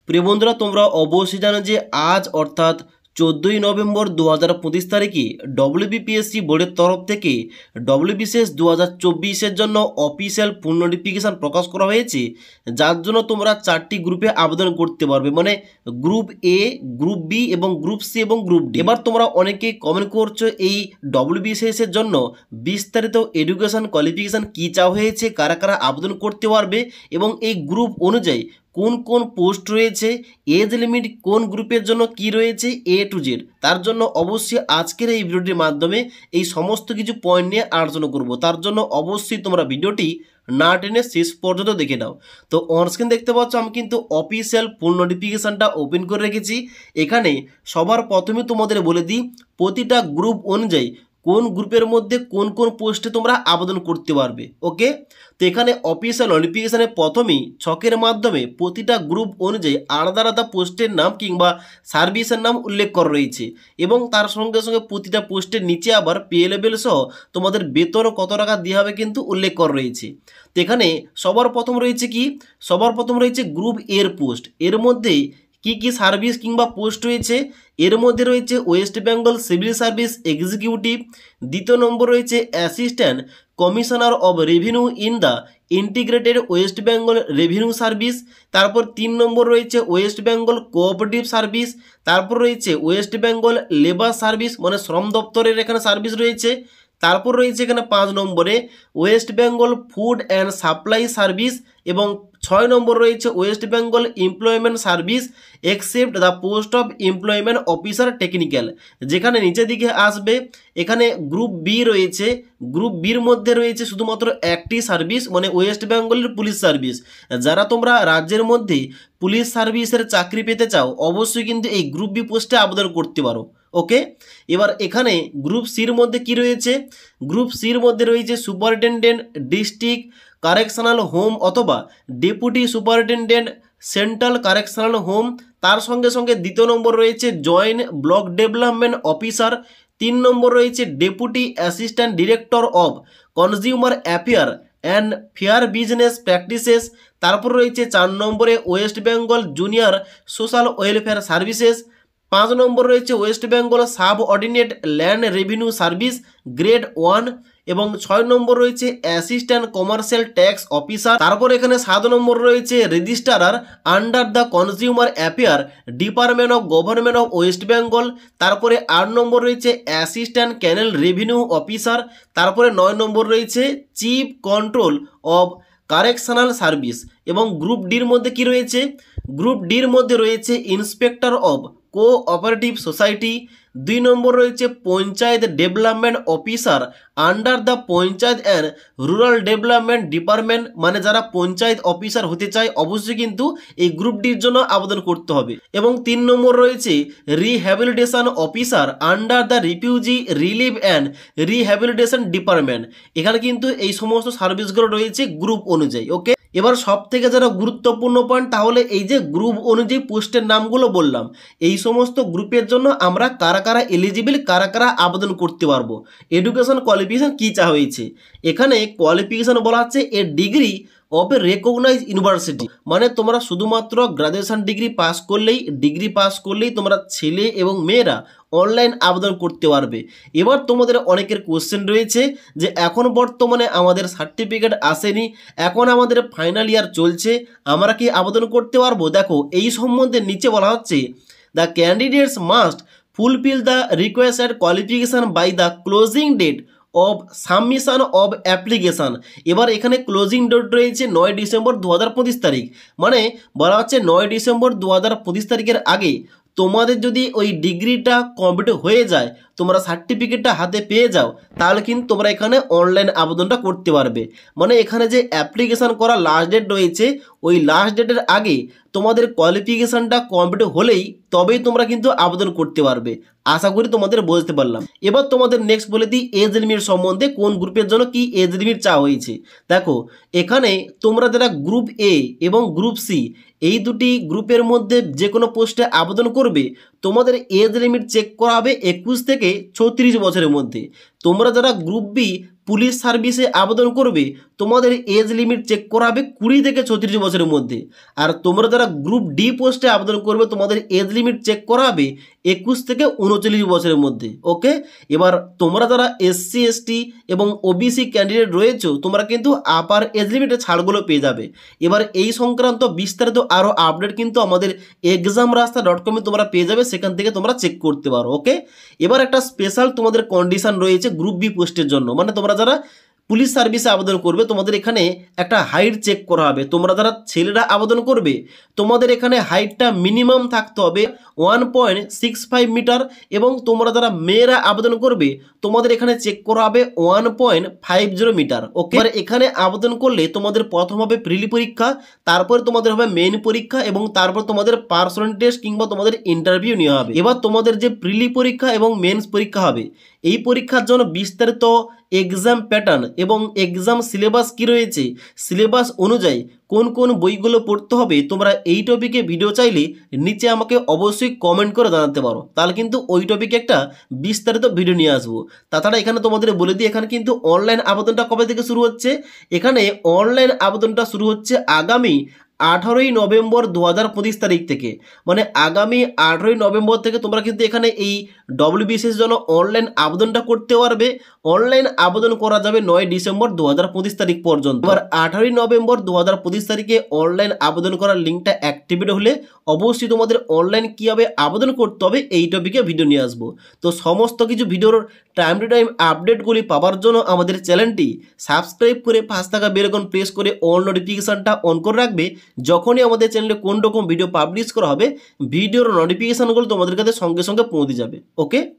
প্রিয় বন্ধুরা, তোমরা অবশ্যই জানো যে আজ অর্থাৎ 14ই নভেম্বর 2025 তারিখে ডব্লিউবিপিএসসি বোর্ডের তরফ থেকে ডব্লিউবিসিএস 2024-এর জন্য অফিসিয়াল ফুল নোটিফিকেশান প্রকাশ করা হয়েছে, যার জন্য তোমরা 4টি গ্রুপে আবেদন করতে পারবে, মানে গ্রুপ এ, গ্রুপ বি এবং গ্রুপ সি এবং গ্রুপ ডি। এবার তোমরা অনেকেই কমেন্ট করছো এই ডব্লিউবিসিএসের জন্য বিস্তারিত এডুকেশন কোয়ালিফিকেশান কী চাওয়া হয়েছে, কারা কারা আবেদন করতে পারবে এবং এই গ্রুপ অনুযায়ী কোন কোন পোস্ট রয়েছে, এজ লিমিট কোন গ্রুপের জন্য কি রয়েছে, এ টু জেড। তার জন্য অবশ্যই আজকের এই ভিডিওটির মাধ্যমে এই সমস্ত কিছু পয়েন্ট নিয়ে আলোচনা করব। তার জন্য অবশ্যই তোমরা ভিডিওটি না টেনে শেষ পর্যন্ত দেখে নাও। তো অনস্ক্রিন দেখতে পাচ্ছ আমি কিন্তু অফিসিয়াল ফুল নোটিফিকেশানটা ওপেন করে রেখেছি। এখানে সবার প্রথমে তোমাদের বলে দিই প্রতিটা গ্রুপ অনুযায়ী কোন গ্রুপের মধ্যে কোন কোন পোস্টে তোমরা আবেদন করতে পারবে। ওকে, তো এখানে অফিসিয়াল নোটিফিকেশানে প্রথমেই ছকের মাধ্যমে প্রতিটা গ্রুপ অনুযায়ী আলাদা আলাদা পোস্টের নাম কিংবা সার্ভিসের নাম উল্লেখ করা রয়েছে এবং তার সঙ্গে সঙ্গে প্রতিটা পোস্টের নিচে আবার পে লেভেল সহ তোমাদের বেতন কত টাকা দেওয়া হবে কিন্তু উল্লেখ করা রয়েছে। তো এখানে সবার প্রথম রয়েছে গ্রুপ এর পোস্ট। এর মধ্যে কি কি সার্ভিস কিংবা পোস্ট রয়েছে, এর মধ্যে রয়েছে West Bengal civil service executive, দ্বিতীয় নম্বর রয়েছে assistant commissioner of revenue in the integrated West Bengal revenue service, তারপর 3 নম্বর রয়েছে ওয়েস্ট বেঙ্গল কোঅপারেটিভ সার্ভিস, তারপর রয়েছে ওয়েস্ট বেঙ্গল লেবার সার্ভিস মানে শ্রম দপ্তরের এখানে সার্ভিস রয়েছে, তারপর রয়েছে এখানে 5 নম্বরে West Bengal food and supply service এবং 6 নম্বর রয়েছে West Bengal employment service except the post of employment officer technical. যেখানে নিচের দিকে আসবে এখানে গ্রুপ বি রয়েছে, গ্রুপ বির মধ্যে রয়েছে শুধুমাত্র একটি সার্ভিস মানে ওয়েস্ট বেঙ্গলের পুলিশ সার্ভিস। যারা তোমরা রাজ্যের মধ্যে পুলিশ সার্ভিসের চাকরি পেতে চাও অবশ্যই কিন্তু এই গ্রুপ বি পোস্টে আবেদন করতে পারো। ওকে, এবার এখানে গ্রুপ সির মধ্যে কি রয়েছে, গ্রুপ সির মধ্যে রয়েছে সুপারিনটেনডেন্ট ডিস্ট্রিক্ট কারেকশনাল হোম অথবা deputy superintendent central correctional home. তার সঙ্গে সঙ্গে দ্বিতীয় নম্বর রয়েছে জয়েন্ট ব্লক ডেভেলপমেন্ট অফিসার, 3 নম্বর রয়েছে deputy assistant director of consumer affair and fair business practices, তারপর রয়েছে 4 নম্বরে West Bengal junior social welfare services, 5 নম্বর রয়েছে West Bengal sub ordinate land revenue service grade 1 এবং 6 নম্বর রয়েছে অ্যাসিস্ট্যান্ট কমার্শিয়াল ট্যাক্স অফিসার। তারপর এখানে 7 নম্বর রয়েছে registrar under the consumer affair department of government of West Bengal, তারপরে 8 নম্বর রয়েছে অ্যাসিস্ট্যান্ট ক্যানেল রেভিনিউ অফিসার, তারপরে 9 নম্বর রয়েছে chief control of correctional service এবং গ্রুপ ডির মধ্যে কি রয়েছে, গ্রুপ ডির মধ্যে রয়েছে ইন্সপেক্টর অব কোঅপারেটিভ সোসাইটি, 2 নম্বর রয়েছে panchayat development officer under the panchayat and rural development department, মানে যারা পঞ্চায়েত অফিসার হতে চায় অবশ্যই কিন্তু এই গ্রুপ ডির জন্য আবেদন করতে হবে। এবং 3 নম্বর রয়েছে rehabilitation officer under the refugee relief and rehabilitation department. এখানে কিন্তু এই সমস্ত সার্ভিসগুলো রয়েছে গ্রুপ অনুযায়ী। ওকে, এবার সব থেকে যারা গুরুত্বপূর্ণ পয়েন্ট, তাহলে এই যে গ্রুপ অনুযায়ী পোস্টের নামগুলো বললাম, এই সমস্ত গ্রুপের জন্য আমরা কারা কারা এলিজিবল, কারা কারা আবেদন করতে পারবো, এডুকেশন কোয়ালিফিকেশন কী চা হয়েছে। এখানে কোয়ালিফিকেশন বলা হচ্ছে a degree of a recognise university, মানে তোমরা শুধুমাত্র গ্রাজুয়েশন ডিগ্রি পাস করলেই তোমরা ছেলে এবং মেয়েরা অনলাইন আবেদন করতে পারবে। এবার তোমাদের অনেকের কোশ্চেন রয়েছে যে এখন বর্তমানে আমাদের সার্টিফিকেট আসেনি, এখন আমাদের ফাইনাল ইয়ার চলছে, আমরা কি আবেদন করতে পারবো? দেখো এই সম্বন্ধে নিচে বলা হচ্ছে the candidates must fulfil the requested qualification by the closing date of submission of application. এবার এখানে ক্লোজিং ডেট রয়েছে 9 ডিসেম্বর 2025 তারিখ, মানে বলা হচ্ছে 9 ডিসেম্বর 2025 তারিখের আগে তোমাদের যদি ওই ডিগ্রিটা কমপ্লিট হয়ে যায়, তোমরা সার্টিফিকেটটা হাতে পেয়ে যাও, তাহলে কিন্তু তোমরা এখানে অনলাইন আবেদনটা করতে পারবে। মানে এখানে যে অ্যাপ্লিকেশান করা লাস্ট ডেট রয়েছে ওই লাস্ট ডেটের আগে তোমাদের কোয়ালিফিকেশানটা কমপ্লিট হলেই তবেই তোমরা কিন্তু আবেদন করতে পারবে। আশা করি তোমাদের বুঝতে পারলাম। এবার তোমাদের নেক্সট বলে দিই এজ লিমিট সম্বন্ধে, কোন গ্রুপের জন্য কি এজ লিমিট চা হয়েছে। দেখো এখানে তোমরা যারা গ্রুপ এ এবং গ্রুপ সি এই দুটি গ্রুপের মধ্যে যে কোনো পোস্টে আবেদন করবে তোমাদের এজ লিমিট চেক করা হবে 21 থেকে 36 বছরের মধ্যে। তোমরা যারা গ্রুপ বি পুলিশ সার্ভিসে আবেদন করবে তোমাদের এজ লিমিট চেক করা হবে 20 থেকে 36 বছরের মধ্যে। আর তোমরা যারা গ্রুপ ডি পোস্টে আবেদন করবে তোমাদের এজ লিমিট চেক করা হবে 21 থেকে 39 বছরের মধ্যে। ওকে, এবার তোমরা যারা এসসি এসটি এবং ওবিসি ক্যান্ডিডেট রয়েছে তোমরা কিন্তু আপার এজ লিমিটে ছাড়গুলো পেয়ে যাবে। এবার এই সংক্রান্ত বিস্তারিত আরও আপডেট কিন্তু আমাদের examrasta.com এ তোমরা পেয়ে যাবে, সেখান থেকে তোমরা চেক করতে পারো। ওকে, এবার একটা স্পেশাল তোমাদের কন্ডিশন রয়েছে গ্রুপ বি পোস্টের জন্য, মানে তোমরা যারা পুলিশ সার্ভিসে আবেদন করবে তোমাদের এখানে একটা হাইট চেক করা হবে। তোমরা যারা ছেলেরা আবেদন করবে তোমাদের এখানে হাইটটা মিনিমাম থাকতে হবে 1.65 মিটার, এবং তোমরা যারা মেয়েরা আবেদন করবে তোমাদের এখানে চেক করা হবে 1.50 মিটার। ওকে, এবার এখানে আবেদন করলে তোমাদের প্রথম হবে প্রিলি পরীক্ষা, তারপরে তোমাদের হবে মেইন পরীক্ষা, এবং তারপর তোমাদের পার্সোনাল টেস্ট কিংবা তোমাদের ইন্টারভিউ নেওয়া হবে। এবার তোমাদের যে প্রিলি পরীক্ষা এবং মেন্স পরীক্ষা হবে এই পরীক্ষার জন্য বিস্তারিত এক্সাম প্যাটার্ন এবং এক্সাম সিলেবাস কি রয়েছে, সিলেবাস অনুযায়ী কোন কোন বইগুলো পড়তে হবে, তোমরা এই টপিকে ভিডিও চাইলে নিচে আমাকে অবশ্যই কমেন্ট করে জানাতে পারো, তাহলে কিন্তু ওই টপিকে একটা বিস্তারিত ভিডিও নিয়ে আসবো। তাছাড়া এখানে তোমাদের বলে দিই এখানে কিন্তু অনলাইন আবেদনটা কবে থেকে শুরু হচ্ছে। এখানে অনলাইন আবেদনটা শুরু হচ্ছে আগামী 18ই নভেম্বর 2025 তারিখ থেকে, মানে আগামী 18ই নভেম্বর থেকে তোমরা কিন্তু এখানে এই ডব্লিউবিসিএস জন্য অনলাইন আবেদনটা করতে পারবে। অনলাইন আবেদন করা যাবে 9 ডিসেম্বর 2025 তারিখ পর্যন্ত। এবার 18ই নভেম্বর 2025 তারিখে অনলাইন আবেদন করার লিঙ্কটা অ্যাক্টিভেট হলে অবশ্যই তোমাদের অনলাইন কীভাবে আবেদন করতে হবে এই টপিকে ভিডিও নিয়ে আসবো। তো সমস্ত কিছু ভিডিওর টাইম টু টাইম আপডেটগুলি পাওয়ার জন্য আমাদের চ্যানেলটি সাবস্ক্রাইব করে পাশে থাকা বেল আইকন প্রেস করে অল নোটিফিকেশানটা অন করে রাখবে। যখনই আমাদের চ্যানেলে কোন রকম ভিডিও পাবলিশ করা হবে ভিডিওর নোটিফিকেশানগুলো তোমাদের কাছে সঙ্গে সঙ্গে পৌঁছে যাবে। ওকে।